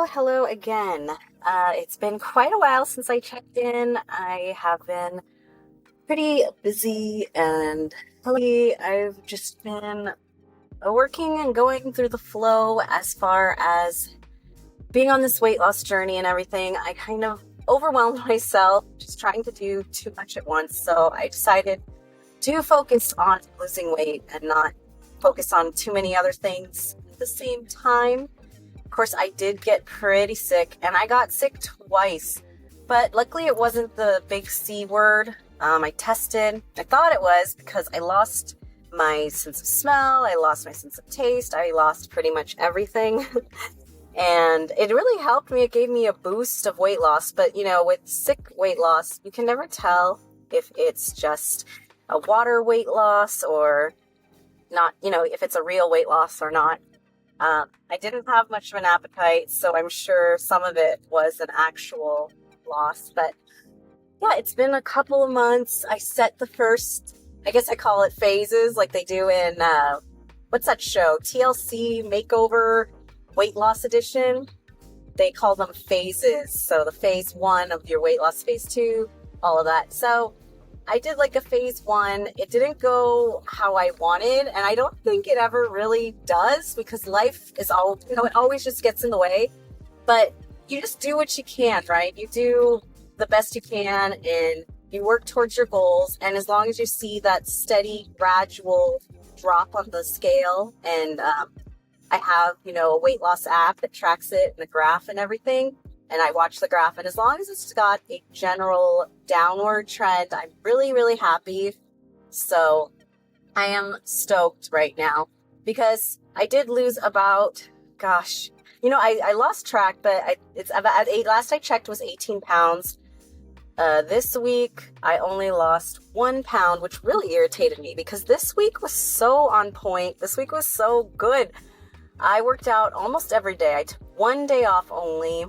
Hello again. It's been quite a while since I checked in. I have been pretty busy and I've just been working and going through the flow as far as being on this weight loss journey and everything. I kind of overwhelmed myself just trying to do too much at once. So I decided to focus on losing weight and not focus on too many other things at the same time. Of course, I did get pretty sick, and I got sick twice, but luckily it wasn't the big C word. I tested. I thought it was because I lost my sense of smell, I lost my sense of taste, I lost pretty much everything, and it really helped me. It gave me a boost of weight loss, but with sick weight loss, you can never tell if it's just a water weight loss or not, if it's a real weight loss or not. I didn't have much of an appetite, so I'm sure some of it was an actual loss. But yeah, it's been a couple of months. I set the first, I guess I call it phases, like they do in, what's that show? TLC Makeover Weight Loss Edition. They call them phases. So the phase 1 of your weight loss, phase 2, all of that. So I did like a phase 1. It didn't go how I wanted, and I don't think it ever really does because life is it always just gets in the way. But you just do what you can, right? You do the best you can and you work towards your goals. And as long as you see that steady, gradual drop on the scale, and I have, a weight loss app that tracks it and the graph and everything. And I watch the graph, and as long as it's got a general downward trend, I'm really, really happy. So I am stoked right now because I did lose about, I lost track, but last I checked was 18 pounds. This week, I only lost 1 pound, which really irritated me because this week was so on point. This week was so good. I worked out almost every day. I took 1 day off only.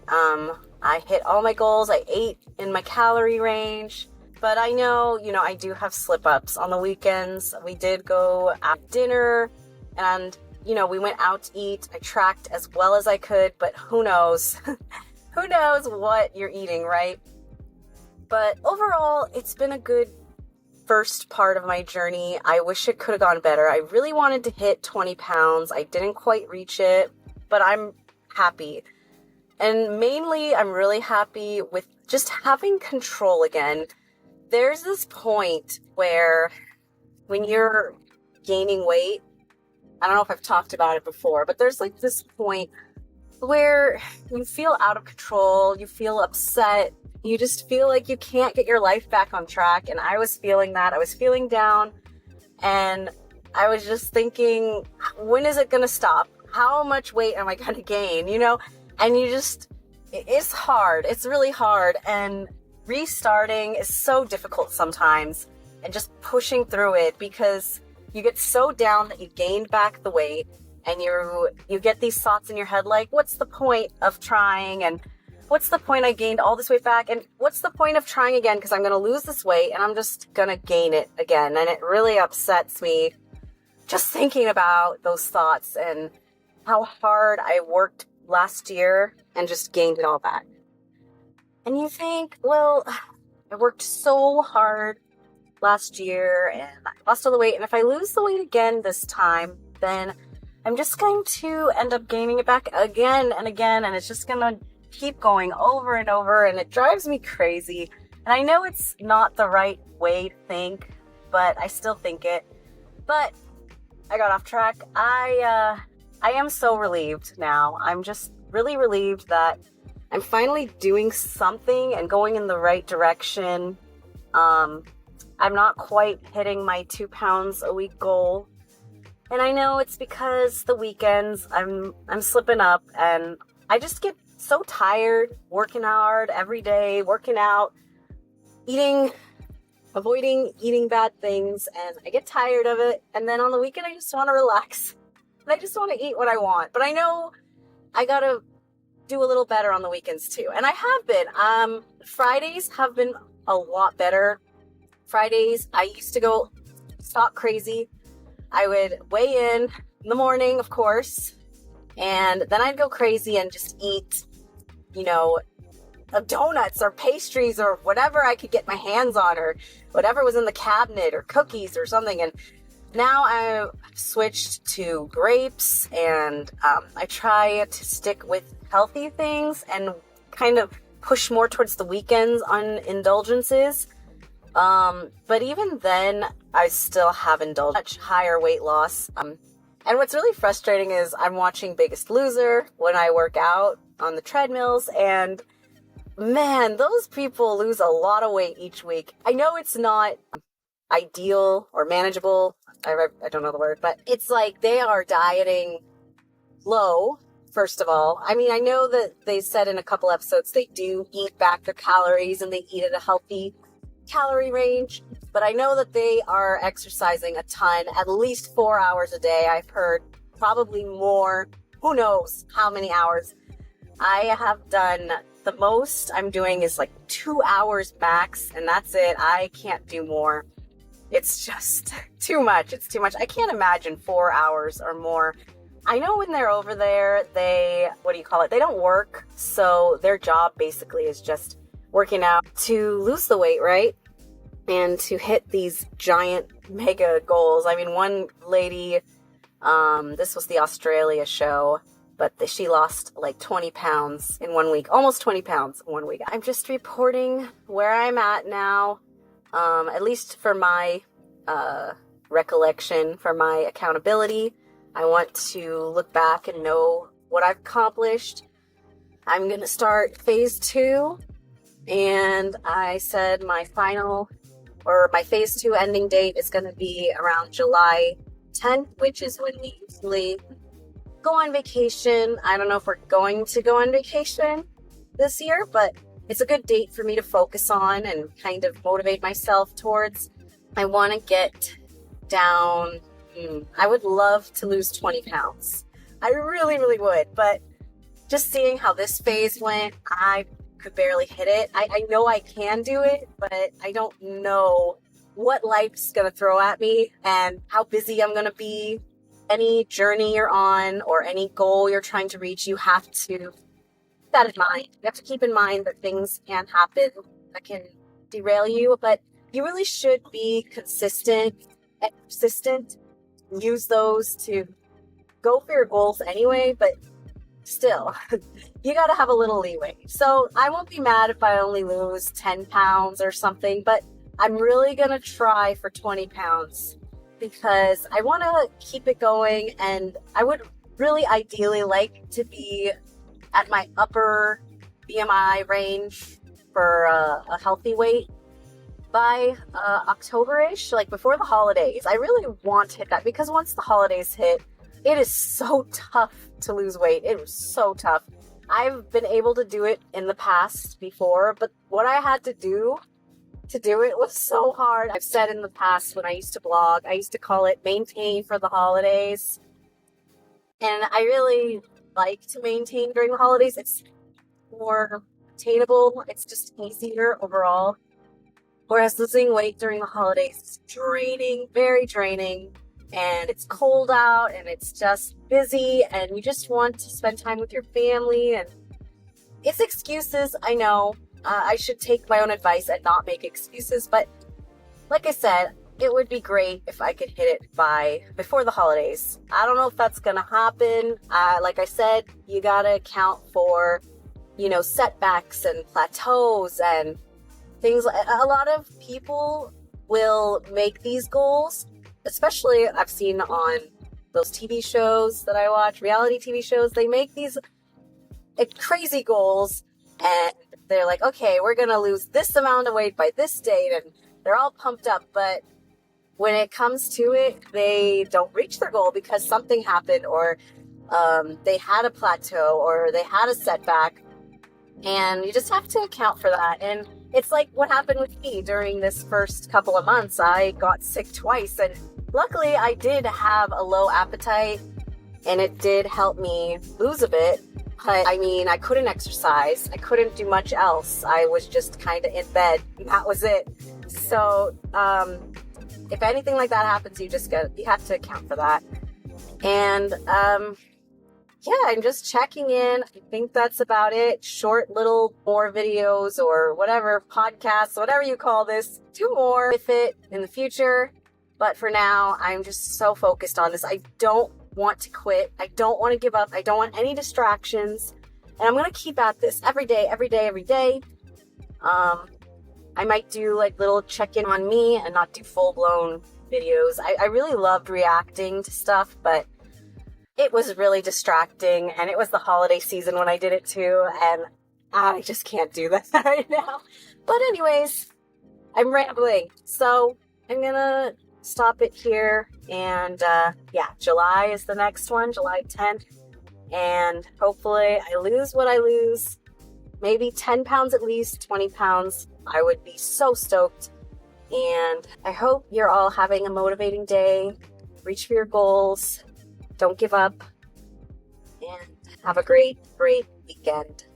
I hit all my goals. I ate in my calorie range, but I know, I do have slip ups on the weekends. We did go at dinner and, we went out to eat. I tracked as well as I could, but who knows, who knows what you're eating, right? But overall, it's been a good first part of my journey. I wish it could have gone better. I really wanted to hit 20 pounds. I didn't quite reach it, but I'm happy. And mainly, I'm really happy with just having control again. There's this point where when you're gaining weight, I don't know if I've talked about it before, but there's like this point where you feel out of control, you feel upset, you just feel like you can't get your life back on track. And I was feeling that. I was feeling down, and I was just thinking, when is it going to stop? How much weight am I going to gain, And it's hard. It's really hard. And restarting is so difficult sometimes, and just pushing through it because you get so down that you gained back the weight, and you get these thoughts in your head like, what's the point of trying? And what's the point? I gained all this weight back. And what's the point of trying again? Because I'm going to lose this weight and I'm just going to gain it again. And it really upsets me just thinking about those thoughts and how hard I worked last year and just gained it all back. And you think, well, I worked so hard last year and I lost all the weight. And if I lose the weight again this time, then I'm just going to end up gaining it back again and again. And it's just going to keep going over and over. And it drives me crazy. And I know it's not the right way to think, but I still think it. But I got off track. I am so relieved now. I'm just really relieved that I'm finally doing something and going in the right direction. I'm not quite hitting my 2 pounds a week goal. And I know it's because the weekends I'm slipping up, and I just get so tired working hard every day, working out, avoiding eating bad things, and I get tired of it. And then on the weekend, I just want to relax. And I just want to eat what I want. But I know I got to do a little better on the weekends too. And I have been. Fridays have been a lot better. Fridays, I used to go stock crazy. I would weigh in the morning, of course. And then I'd go crazy and just eat, donuts or pastries or whatever I could get my hands on, or whatever was in the cabinet, or cookies or something. And now I've switched to grapes, and I try to stick with healthy things and kind of push more towards the weekends on indulgences. But even then, I still have indulged much higher weight loss. And what's really frustrating is I'm watching Biggest Loser when I work out on the treadmills, and man, those people lose a lot of weight each week. I know it's not ideal or manageable. I don't know the word, but it's like they are dieting low, first of all. I mean, I know that they said in a couple episodes they do eat back their calories and they eat at a healthy calorie range, but I know that they are exercising a ton, at least 4 hours a day. I've heard probably more. Who knows how many hours. I have done, the most I'm doing is like 2 hours max, and that's it. I can't do more. It's just too much. It's too much. I can't imagine 4 hours or more. I know when they're over there, they don't work. So their job basically is just working out to lose the weight, right? And to hit these giant mega goals. I mean, one lady, this was the Australia show, but she lost like 20 pounds in 1 week, almost 20 pounds in 1 week. I'm just reporting where I'm at now, at least for my recollection, for my accountability. I want to look back and know what I've accomplished. I'm going to start phase 2, and I said my phase 2 ending date is going to be around July 10th, which is when we usually go on vacation. I don't know if we're going to go on vacation this year, but it's a good date for me to focus on and kind of motivate myself towards. I want to get down. I would love to lose 20 pounds. I really, really would. But just seeing how this phase went, I could barely hit it. I know I can do it, but I don't know what life's going to throw at me and how busy I'm going to be. Any journey you're on or any goal you're trying to reach, you have to keep that in mind. You have to keep in mind that things can happen that can derail you, but you really should be consistent and persistent. Use those to go for your goals anyway, but still, you got to have a little leeway. So I won't be mad if I only lose 10 pounds or something, but I'm really going to try for 20 pounds because I want to keep it going, and I would really ideally like to be at my upper BMI range for a healthy weight by October-ish, like before the holidays. I really want to hit that because once the holidays hit, it is so tough to lose weight. It was so tough. I've been able to do it in the past before, but what I had to do it was so hard. I've said in the past when I used to blog, I used to call it maintain for the holidays. And I really like to maintain during the holidays. It's more attainable. It's just easier overall. Whereas losing weight during the holidays is draining, very draining. And it's cold out and it's just busy and you just want to spend time with your family. And it's excuses, I know. I should take my own advice and not make excuses. But like I said, it would be great if I could hit it before the holidays. I don't know if that's going to happen. Like I said, you got to account for, setbacks and plateaus and things. A lot of people will make these goals, especially I've seen on those TV shows that I watch, reality TV shows. They make these crazy goals and they're like, okay, we're going to lose this amount of weight by this date. And they're all pumped up. But when it comes to it, they don't reach their goal because something happened or they had a plateau or they had a setback. And you just have to account for that. And it's like what happened with me during this first couple of months. I got sick twice. And luckily, I did have a low appetite. And it did help me lose a bit. But I mean, I couldn't exercise. I couldn't do much else. I was just kind of in bed. And that was it. So if anything like that happens, you have to account for that. And yeah, I'm just checking in. I think that's about it. Short little more videos or whatever, podcasts, whatever you call this. 2 more with it in the future. But for now, I'm just so focused on this. I don't want to quit. I don't want to give up. I don't want any distractions. And I'm going to keep at this every day, every day, every day. I might do like little check-in on me and not do full-blown videos. I really loved reacting to stuff, but it was really distracting, and it was the holiday season when I did it too, and I just can't do that right now. But anyways, I'm rambling, so I'm gonna stop it here, and yeah, July is the next one, July 10th, and hopefully I lose what I lose, maybe 10 pounds at least, 20 pounds. I would be so stoked, and I hope you're all having a motivating day. Reach for your goals. Don't give up, and have a great, great weekend.